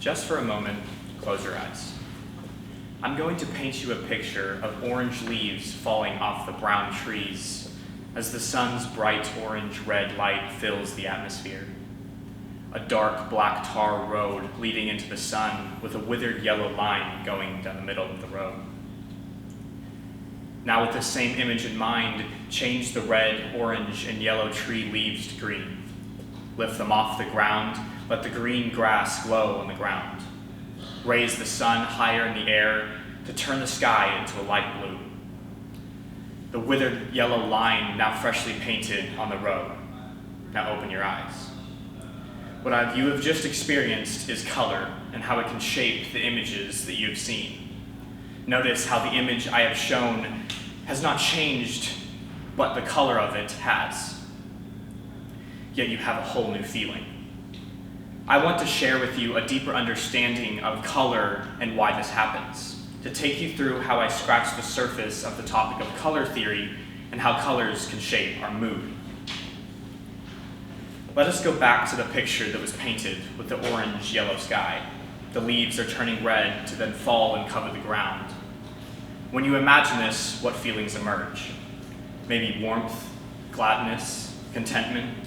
just for a moment, close your eyes. I'm going to paint you a picture of orange leaves falling off the brown trees as the sun's bright orange-red light fills the atmosphere. A dark black tar road leading into the sun with a withered yellow line going down the middle of the road. Now with this same image in mind, change the red, orange, and yellow tree leaves to green. Lift them off the ground, let the green grass glow on the ground. Raise the sun higher in the air to turn the sky into a light blue. The withered yellow line now freshly painted on the road. Now open your eyes. What you have just experienced is color and how it can shape the images that you have seen. Notice how the image I have shown has not changed, but the color of it has. Yet you have a whole new feeling. I want to share with you a deeper understanding of color and why this happens, to take you through how I scratch the surface of the topic of color theory and how colors can shape our mood. Let us go back to the picture that was painted with the orange-yellow sky. The leaves are turning red to then fall and cover the ground. When you imagine this, what feelings emerge? Maybe warmth, gladness, contentment.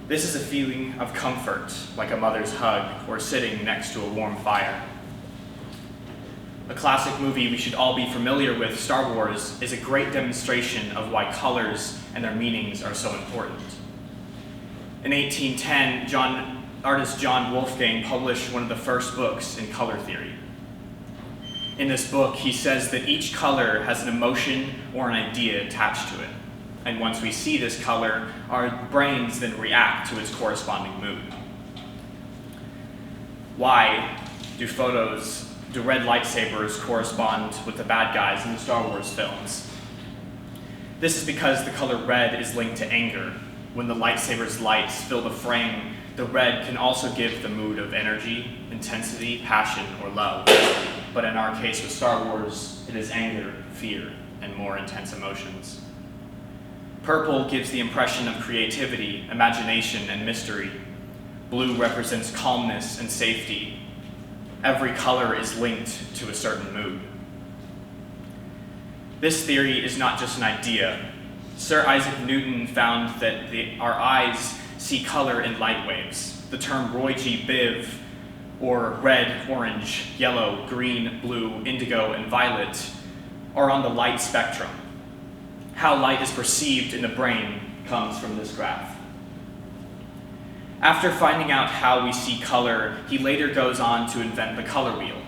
This is a feeling of comfort, like a mother's hug or sitting next to a warm fire. A classic movie we should all be familiar with, Star Wars, is a great demonstration of why colors and their meanings are so important. In 1810, artist John Wolfgang published one of the first books in color theory. In this book, he says that each color has an emotion or an idea attached to it. And once we see this color, our brains then react to its corresponding mood. Why do red lightsabers correspond with the bad guys in the Star Wars films? This is because the color red is linked to anger. When the lightsaber's lights fill the frame, the red can also give the mood of energy, intensity, passion, or love. But in our case with Star Wars, it is anger, fear, and more intense emotions. Purple gives the impression of creativity, imagination, and mystery. Blue represents calmness and safety. Every color is linked to a certain mood. This theory is not just an idea. Sir Isaac Newton found that our eyes see color in light waves. The term Roy G. Biv, or red, orange, yellow, green, blue, indigo, and violet, are on the light spectrum. How light is perceived in the brain comes from this graph. After finding out how we see color, he later goes on to invent the color wheel.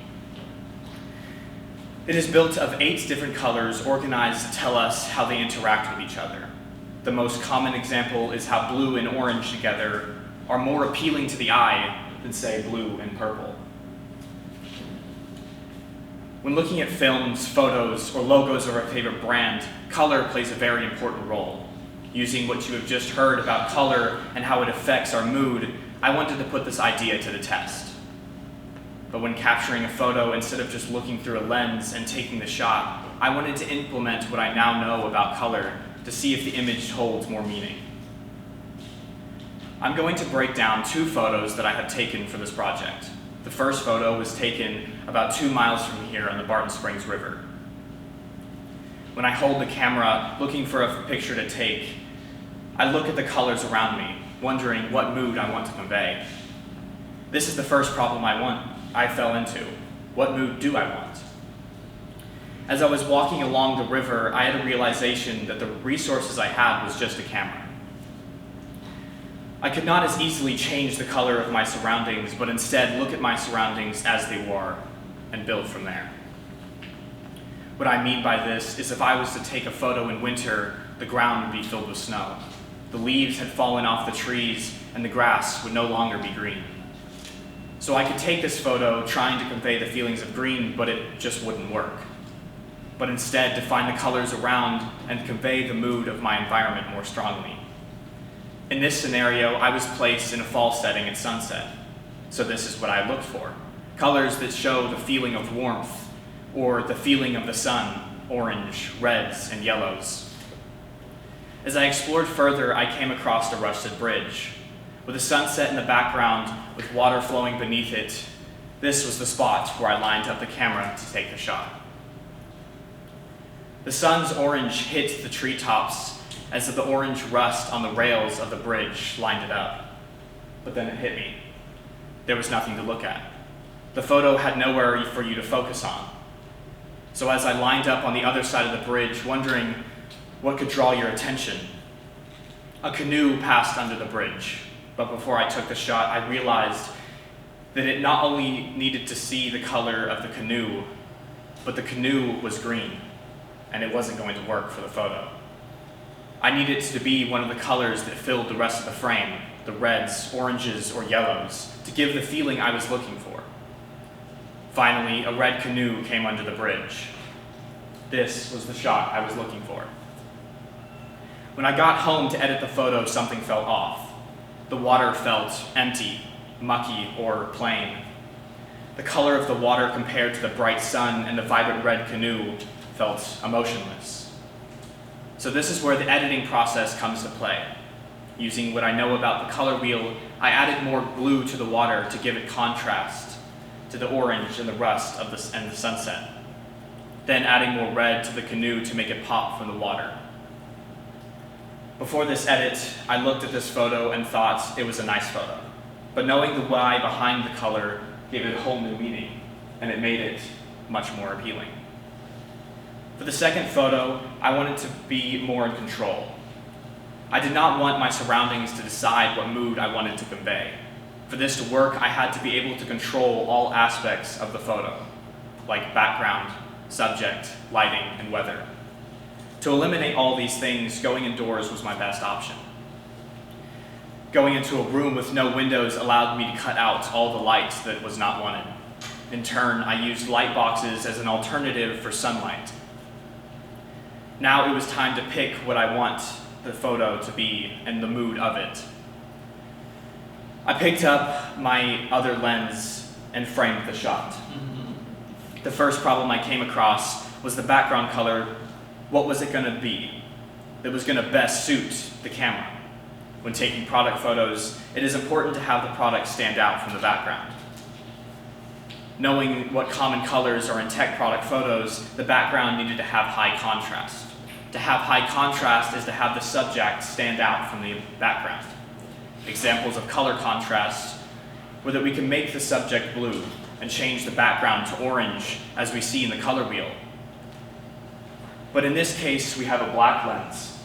It is built of 8 different colors organized to tell us how they interact with each other. The most common example is how blue and orange together are more appealing to the eye than, say, blue and purple. When looking at films, photos, or logos of our favorite brand, color plays a very important role. Using what you have just heard about color and how it affects our mood, I wanted to put this idea to the test. But when capturing a photo, instead of just looking through a lens and taking the shot, I wanted to implement what I now know about color to see if the image holds more meaning. I'm going to break down 2 photos that I have taken for this project. The first photo was taken about 2 miles from here on the Barton Springs River. When I hold the camera looking for a picture to take, I look at the colors around me, wondering what mood I want to convey. This is the first problem I fell into. What mood do I want? As I was walking along the river, I had a realization that the resources I had was just a camera. I could not as easily change the color of my surroundings, but instead look at my surroundings as they were and build from there. What I mean by this is if I was to take a photo in winter, the ground would be filled with snow. The leaves had fallen off the trees and the grass would no longer be green. So I could take this photo trying to convey the feelings of green, but it just wouldn't work. But instead define the colors around and convey the mood of my environment more strongly. In this scenario, I was placed in a fall setting at sunset. So this is what I looked for. Colors that show the feeling of warmth or the feeling of the sun, orange, reds, and yellows. As I explored further, I came across a rusted bridge. With a sunset in the background, with water flowing beneath it, This was the spot where I lined up the camera to take the shot. The sun's orange hit the treetops as the orange rust on the rails of the bridge lined it up. But then it hit me. There was nothing to look at. The photo had nowhere for you to focus on. So as I lined up on the other side of the bridge, wondering what could draw your attention, a canoe passed under the bridge. But before I took the shot, I realized that it not only needed to see the color of the canoe, but the canoe was green, and it wasn't going to work for the photo. I needed it to be one of the colors that filled the rest of the frame, the reds, oranges, or yellows, to give the feeling I was looking for. Finally, a red canoe came under the bridge. This was the shot I was looking for. When I got home to edit the photo, something felt off. The water felt empty, mucky, or plain. The color of the water compared to the bright sun and the vibrant red canoe felt emotionless. So this is where the editing process comes to play. Using what I know about the color wheel, I added more blue to the water to give it contrast to the orange and the rust of and the sunset. Then adding more red to the canoe to make it pop from the water. Before this edit, I looked at this photo and thought it was a nice photo. But knowing the why behind the color gave it a whole new meaning, and it made it much more appealing. For the second photo, I wanted to be more in control. I did not want my surroundings to decide what mood I wanted to convey. For this to work, I had to be able to control all aspects of the photo, like background, subject, lighting, and weather. To eliminate all these things, going indoors was my best option. Going into a room with no windows allowed me to cut out all the light that was not wanted. In turn, I used light boxes as an alternative for sunlight. Now it was time to pick what I want the photo to be and the mood of it. I picked up my other lens and framed the shot. The first problem I came across was the background color. What was it going to be that was going to best suit the camera? When taking product photos, it is important to have the product stand out from the background. Knowing what common colors are in tech product photos, the background needed to have high contrast. To have high contrast is to have the subject stand out from the background. Examples of color contrast were that we can make the subject blue and change the background to orange as we see in the color wheel. But in this case, we have a black lens.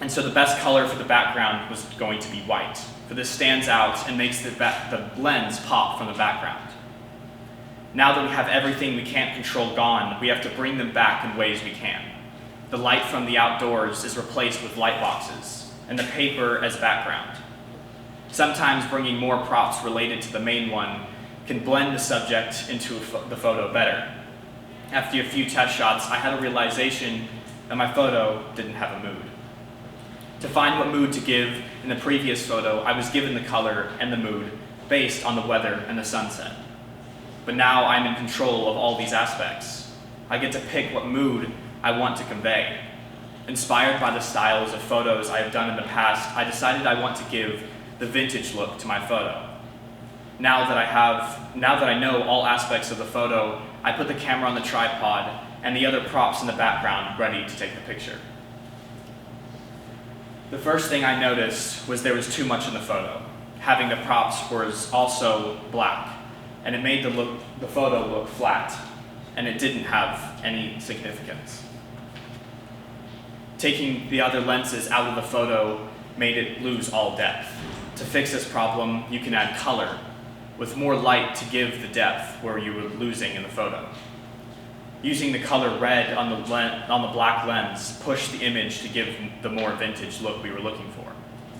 And so the best color for the background was going to be white, for this stands out and makes the lens pop from the background. Now that we have everything we can't control gone, we have to bring them back in ways we can. The light from the outdoors is replaced with light boxes, and the paper as background. Sometimes bringing more props related to the main one can blend the subject into the photo better. After a few test shots, I had a realization that my photo didn't have a mood. To find what mood to give in the previous photo, I was given the color and the mood based on the weather and the sunset. But now I'm in control of all these aspects. I get to pick what mood I want to convey. Inspired by the styles of photos I have done in the past, I decided I want to give the vintage look to my photo. Now that I know all aspects of the photo, I put the camera on the tripod and the other props in the background ready to take the picture. The first thing I noticed was there was too much in the photo. Having the props was also black, and it made the photo look flat, and it didn't have any significance. Taking the other lenses out of the photo made it lose all depth. To fix this problem, you can add color, with more light to give the depth where you were losing in the photo. Using the color red on the black lens pushed the image to give the more vintage look we were looking for.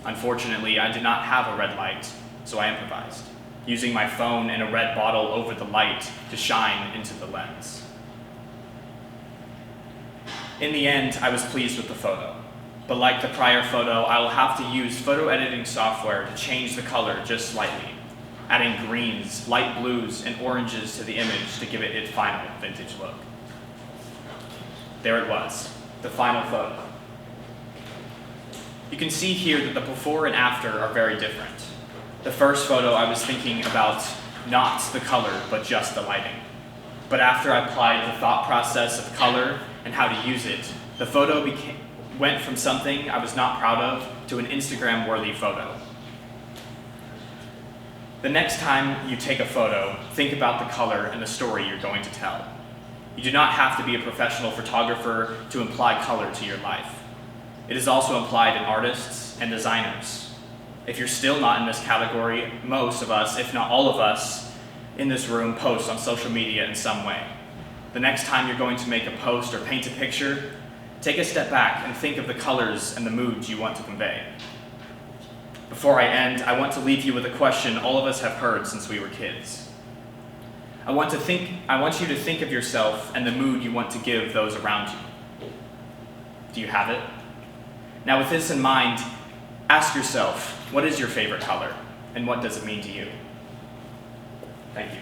Unfortunately, I did not have a red light, so I improvised, using my phone and a red bottle over the light to shine into the lens. In the end, I was pleased with the photo, but like the prior photo, I will have to use photo editing software to change the color just slightly, adding greens, light blues, and oranges to the image to give it its final vintage look. There it was, the final photo. You can see here that the before and after are very different. The first photo I was thinking about not the color, but just the lighting. But after I applied the thought process of color and how to use it, the photo went from something I was not proud of to an Instagram-worthy photo. The next time you take a photo, think about the color and the story you're going to tell. You do not have to be a professional photographer to apply color to your life. It is also applied in artists and designers. If you're still not in this category, most of us, if not all of us, in this room post on social media in some way. The next time you're going to make a post or paint a picture, take a step back and think of the colors and the moods you want to convey. Before I end, I want to leave you with a question all of us have heard since we were kids. I want you to think of yourself and the mood you want to give those around you. Do you have it? Now with this in mind, ask yourself, what is your favorite color and what does it mean to you? Thank you.